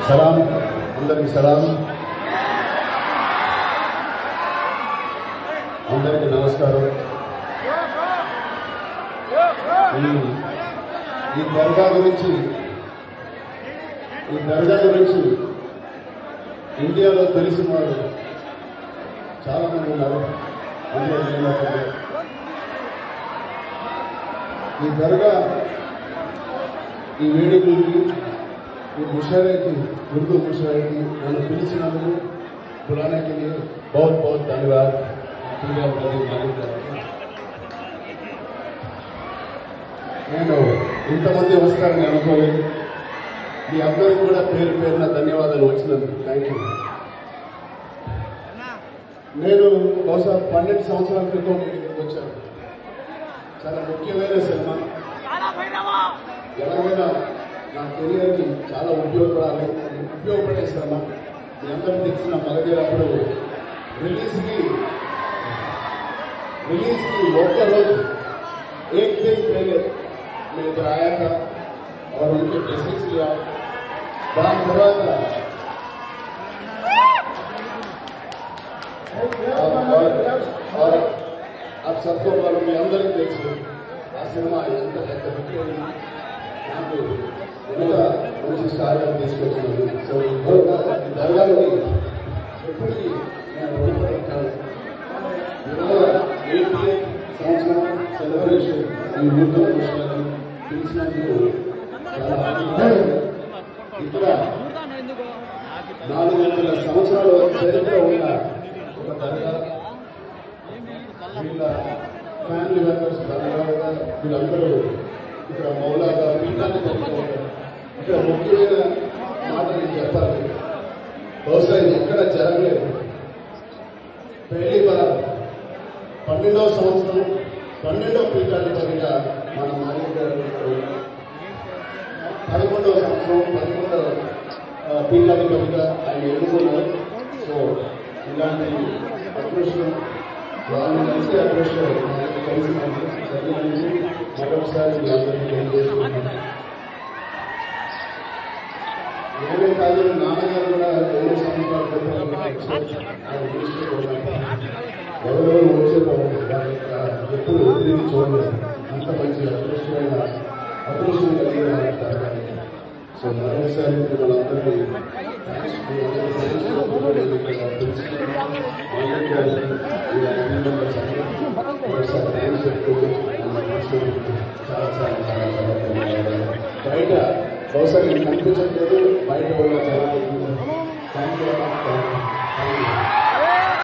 సలాం, అందరికి సలాం, అందరికి నమస్కారం. ఈ దర్గా గురించి ఇండియాలో తెలిసిన వాడు చాలా మంది ఉన్నారు. ఈ దర్గా, ఈ వేడుకలకి, ఈ ముషాయికి, ఉర్దూ ముషాయికి నన్ను పిలిచినందుకు बुलाने के लिए बहुत बहुत धन्यवाद. నేను ఇంతమంది వస్తారని అనుకోలేదు. మీ అందరికీ కూడా పేరు పేరున ధన్యవాదాలు వచ్చినందుకు థ్యాంక్ యూ. నేను బహుశా 12 సంవత్సరాల క్రితం ఇక్కడికి వచ్చాను. చాలా ముఖ్యమైన సినిమా, ఎలాగైనా నా కెరియర్కి చాలా ఉపయోగపడే సినిమా. మీ అందరికీ తెలిసిన మగధీరప్పుడు రిలీజ్కి ఒక్కరోజు एक दिन पहले मैं इधर आया था और उनके ब्लेसिंग्स लिया. दान తర్వాత और आप सबको मालूम, మీ అందరికీ తెలుసు ఆ సినిమా ఎంత పెద్ద హిట్ అయింది. నాకు ఎంత మంచి స్టార్గా తీసుకొచ్చింది. సో దర్గాలోని ఎప్పటికీ నేను రుణపడతాను. 88 సంవత్సరం సెలబ్రేషన్ ఈ ఊరిలో పిలిచినందుకు చాలా ఇక్కడ 400 సంవత్సరాల చరిత్ర ఉన్న ఒక దర్గా, వీళ్ళ ఫ్యామిలీ మెంబర్స్ దర్గాగా వీళ్ళందరూ ఇక్కడ మౌలాగా పీఠాన్ని పెట్టుకోవాలి. ఇక్కడ ముఖ్యమైన మాట నేను చెప్పాలి, బహుశా ఎక్కడ జరగలేదు. పెళ్లి బలం 12వ సంవత్సరం 12వ పీఠాధిపతిగా మన మాజీ గారు, 11వ సంవత్సరం 11వ పీఠాధిపతిగా ఆయన ఎన్నుకున్నారు. సో ఇలాంటి అదృష్టం వాళ్ళు కలిసి అదృష్టం కలిసి మరొకసారి మీ అందరికీ తెలియజేస్తున్నాను. నేనే కాదు, నాన్నగారు కూడా 2 సంవత్సరాల క్రితం ఎవరెవరు వచ్చేవారు ఎప్పుడు ఎదురు చూడలేదు. అంత మంచి అదృష్టం కలిగిన. సో మరోసారి మనందరికీ బయట బహుశా కనిపించట్లేదు, బయట ఉన్న